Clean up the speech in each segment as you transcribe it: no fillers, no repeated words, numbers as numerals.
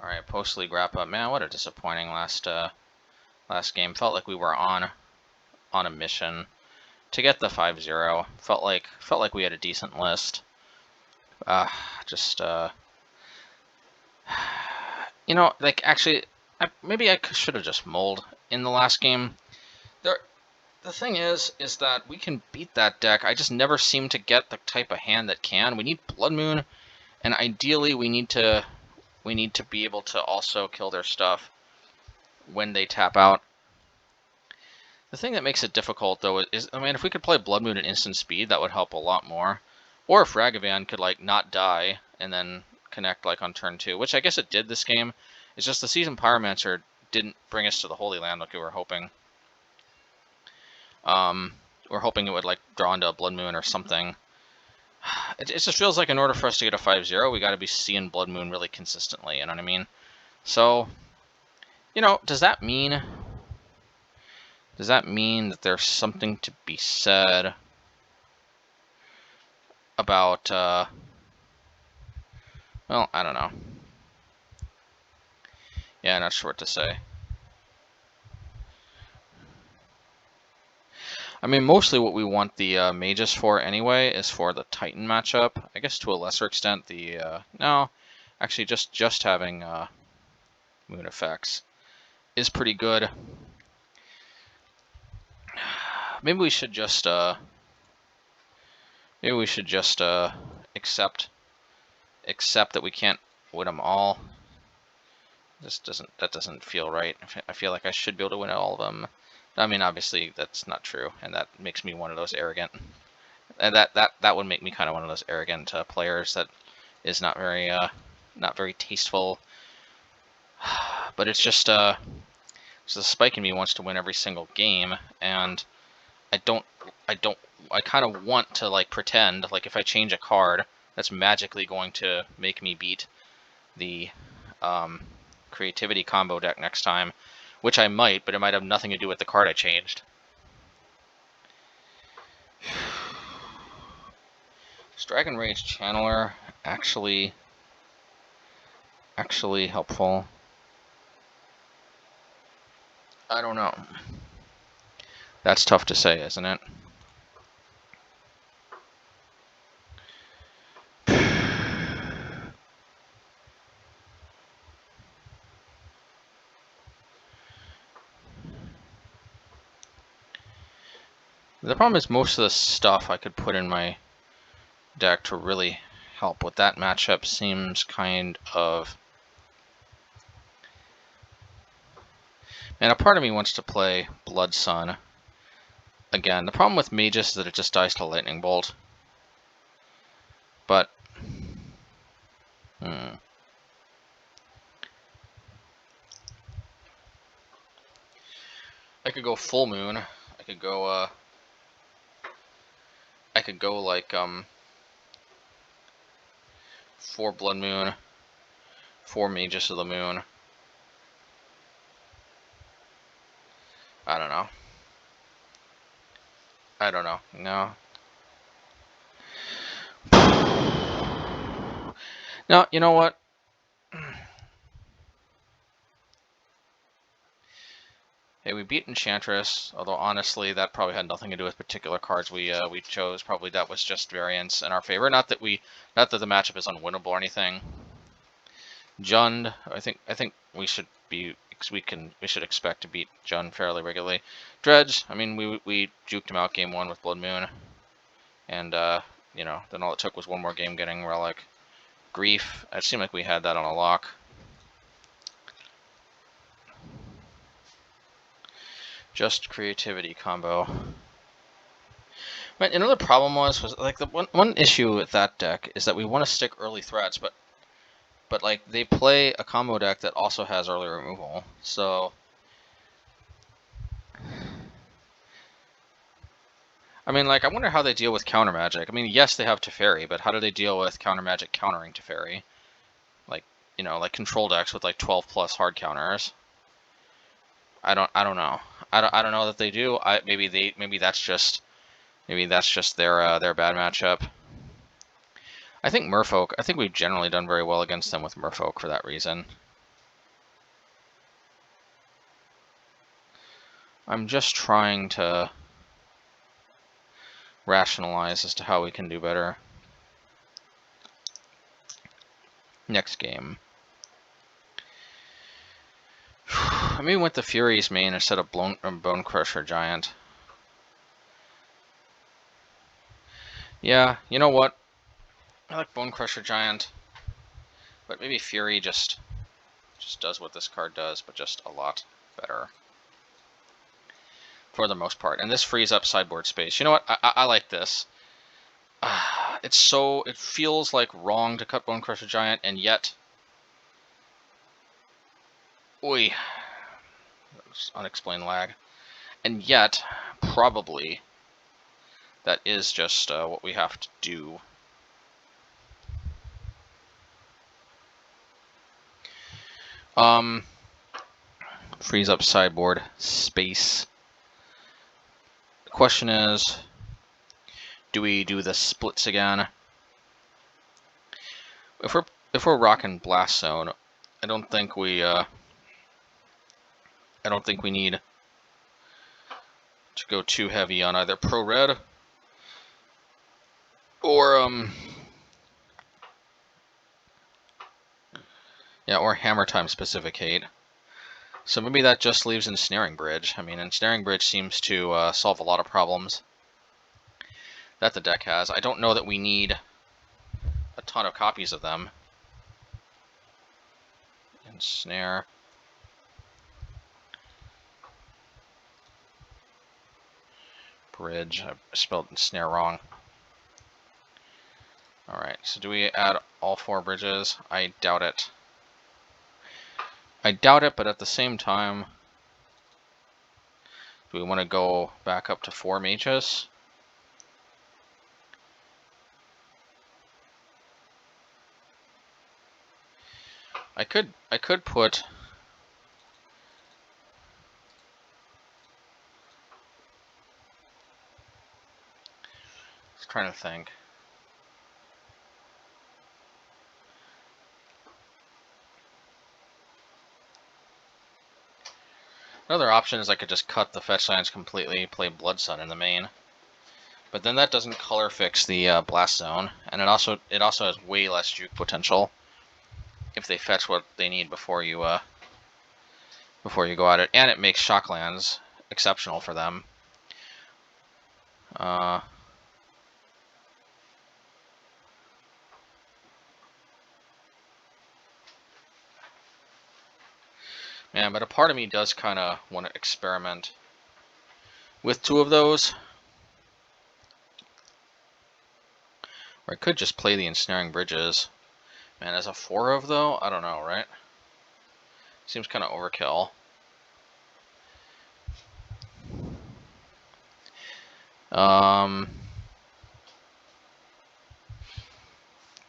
All right, post-league wrap-up. Man, what a disappointing last game. Felt like we were on a mission to get the 5-0. Felt like we had a decent list. Just you know, like actually, maybe I should have just mulled in the last game. The thing is that we can beat that deck. I just never seem to get the type of hand that can. We need Blood Moon, and ideally we need to be able to also kill their stuff when they tap out. The thing that makes it difficult, though, is, I mean, if we could play Blood Moon at instant speed, that would help a lot more. Or if Ragavan could, like, not die and then connect, like, on turn 2, which I guess it did this game. It's just the Seasoned Pyromancer didn't bring us to the Holy Land like we were hoping. We're hoping it would, like, draw into a Blood Moon or something. It just feels like in order for us to get a 5-0, we gotta be seeing Blood Moon really consistently, you know what I mean? So, you know, does that mean that there's something to be said about, well, I don't know. Yeah, not sure what to say. I mean, mostly what we want the Magus for anyway is for the Titan matchup. I guess to a lesser extent the, no, actually just having Moon effects is pretty good. Maybe we should just accept that we can't win them all. That doesn't feel right. I feel like I should be able to win all of them. I mean, obviously that's not true, and that makes me one of those arrogant. And that would make me kind of one of those arrogant players that is not very tasteful. But it's just so the Spike in me wants to win every single game, and I kind of want to, like, pretend like if I change a card, that's magically going to make me beat the creativity combo deck next time, which I might, but it might have nothing to do with the card I changed. Is Dragon Rage Channeler actually helpful? I don't know. That's tough to say, isn't it? The problem is most of the stuff I could put in my deck to really help with that matchup seems kind of... And a part of me wants to play Blood Sun. Again, the problem with Magus is that it just dies to Lightning Bolt. But... I could go Full Moon. I could go like 4 Blood Moon, 4 Magus of the Moon. I don't know. No. No, you know what? Hey, we beat Enchantress, although honestly that probably had nothing to do with particular cards we chose. Probably that was just variance in our favor. Not that the matchup is unwinnable or anything. Jund, I think we should expect to beat Jund fairly regularly. Dredge, I mean we juked him out game 1 with Blood Moon, and you know, then all it took was one more game getting Relic. Grief, it seemed like we had that on a lock. Just creativity combo. But another problem was like the one issue with that deck is that we want to stick early threats, but like they play a combo deck that also has early removal, so I mean, like, I wonder how they deal with counter magic. I mean, yes, they have Teferi, but how do they deal with counter magic countering Teferi? Like, you know, like control decks with like 12 plus hard counters. I don't know. I don't know that they do. Maybe that's just their bad matchup. I think Merfolk. I think we've generally done very well against them with Merfolk for that reason. I'm just trying to rationalize as to how we can do better. Next game. I maybe went the Fury's main instead of Bone Crusher Giant. Yeah, you know what? I like Bone Crusher Giant, but maybe Fury just does what this card does, but just a lot better. For the most part. And this frees up sideboard space. You know what? I like this. It feels like wrong to cut Bone Crusher Giant, and yet... Oi. Unexplained lag. And yet, probably, that is just what we have to do. Frees up sideboard space. The question is, do we do the splits again? If we're rocking Blast Zone, I don't think we need to go too heavy on either Pro Red or or Hammer Time specific hate. So maybe that just leaves Ensnaring Bridge. I mean, Ensnaring Bridge seems to solve a lot of problems that the deck has. I don't know that we need a ton of copies of them. Ensnare. Bridge. I spelled Ensnare wrong. Alright, so do we add all 4 bridges? I doubt it. I doubt it, but at the same time, do we want to go back up to 4 mages? I could put... I was trying to think. Another option is I could just cut the fetch lands completely, play Blood Sun in the main. But then that doesn't color fix the Blast Zone, and it also has way less juke potential if they fetch what they need before you go at it, and it makes Shocklands exceptional for them. Yeah, but a part of me does kind of want to experiment with 2 of those. Or I could just play the Ensnaring Bridges. Man, as a 4 of though, I don't know, right? Seems kind of overkill.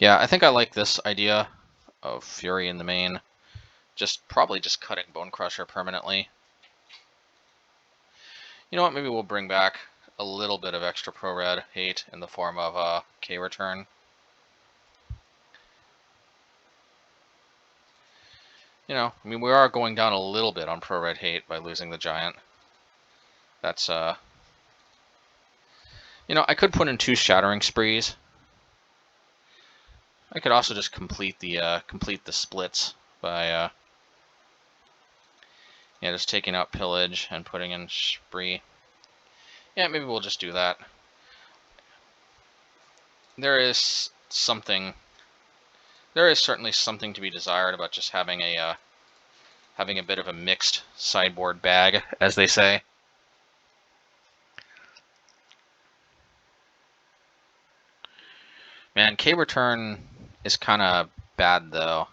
Yeah, I think I like this idea of Fury in the main. Probably just cutting Bone Crusher permanently. You know what, maybe we'll bring back a little bit of extra Pro Red hate in the form of K-Return. You know, I mean, we are going down a little bit on Pro Red hate by losing the Giant. That's, you know, I could put in 2 Shattering Sprees. I could also just complete the splits by, just taking out Pillage and putting in Spree. Yeah, maybe we'll just do that. There is certainly something to be desired about just having a bit of a mixed sideboard bag, as they say. Man, K-Return is kind of bad, though.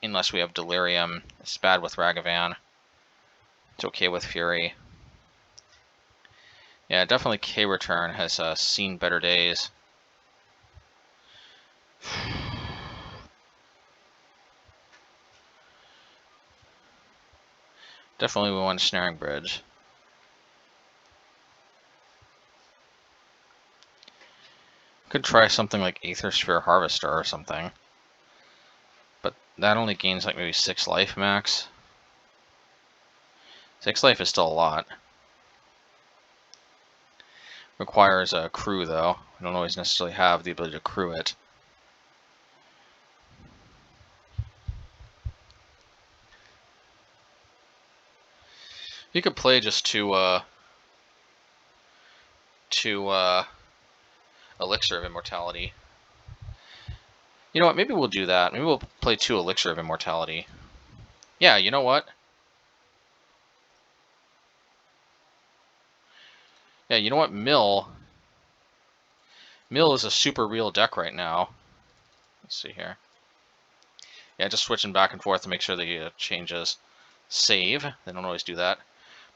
Unless we have Delirium. It's bad with Ragavan. It's okay with Fury. Yeah, definitely K-Return has seen better days. Definitely we want Ensnaring Bridge. Could try something like Aether Sphere Harvester or something. But that only gains like maybe 6 life max. 6 life is still a lot. Requires a crew, though. We don't always necessarily have the ability to crew it. You could play just two Elixir of Immortality. You know what? Maybe we'll do that. Maybe we'll play 2 Elixir of Immortality. Yeah, you know what? Yeah, you know what? Mill is a super real deck right now. Let's see here. Yeah, just switching back and forth to make sure the changes save. They don't always do that.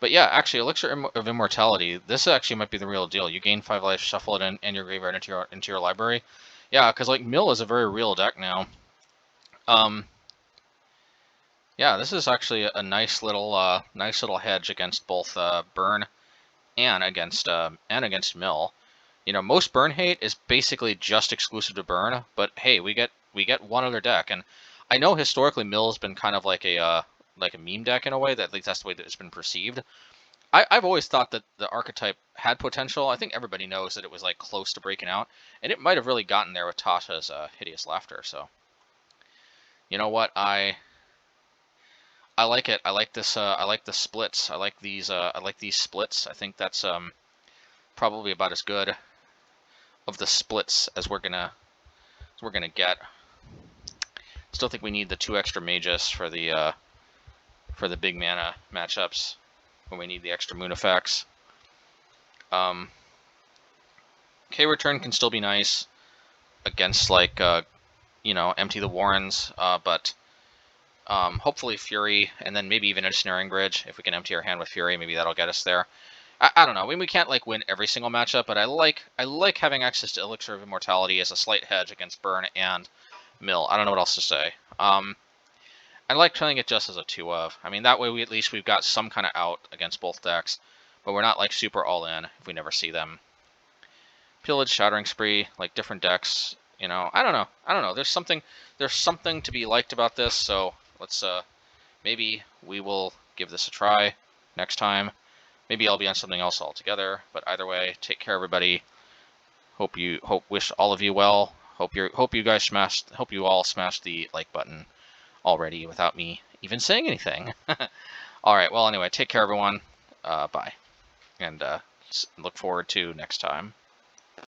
But yeah, actually, Elixir of Immortality, this actually might be the real deal. You gain 5 life, shuffle it in your graveyard into your library. Yeah, because like Mill is a very real deck now. Yeah, this is actually a nice little hedge against both burn and against Mill. You know, most burn hate is basically just exclusive to burn, but hey, we get one other deck, and I know historically Mill has been kind of like a meme deck in a way. That at least that's the way that it's been perceived. I've always thought that the archetype had potential. I think everybody knows that it was like close to breaking out, and it might have really gotten there with Tasha's hideous laughter. So, you know what, I like it. I like this. I like the splits. I like these splits. I think that's probably about as good of the splits as we're gonna get. Still think we need the 2 extra Magus for the big mana matchups when we need the extra moon effects. K-Return can still be nice against like Empty the Warrens, but hopefully Fury, and then maybe even Ensnaring Bridge. If we can empty our hand with Fury, maybe that'll get us there. I don't know. I mean, we can't like win every single matchup, but I like having access to Elixir of Immortality as a slight hedge against Burn and Mill. I don't know what else to say. I like playing it just as a 2 of. I mean, that way at least we've got some kind of out against both decks, but we're not like super all in if we never see them. Pillage, Shattering Spree, like different decks. You know, I don't know. There's something to be liked about this. So let's maybe we will give this a try next time. Maybe I'll be on something else altogether. But either way, take care, everybody. Wish all of you well. Hope you all smashed the like button already without me even saying anything. All right. Well, anyway, take care, everyone. Bye, and look forward to next time.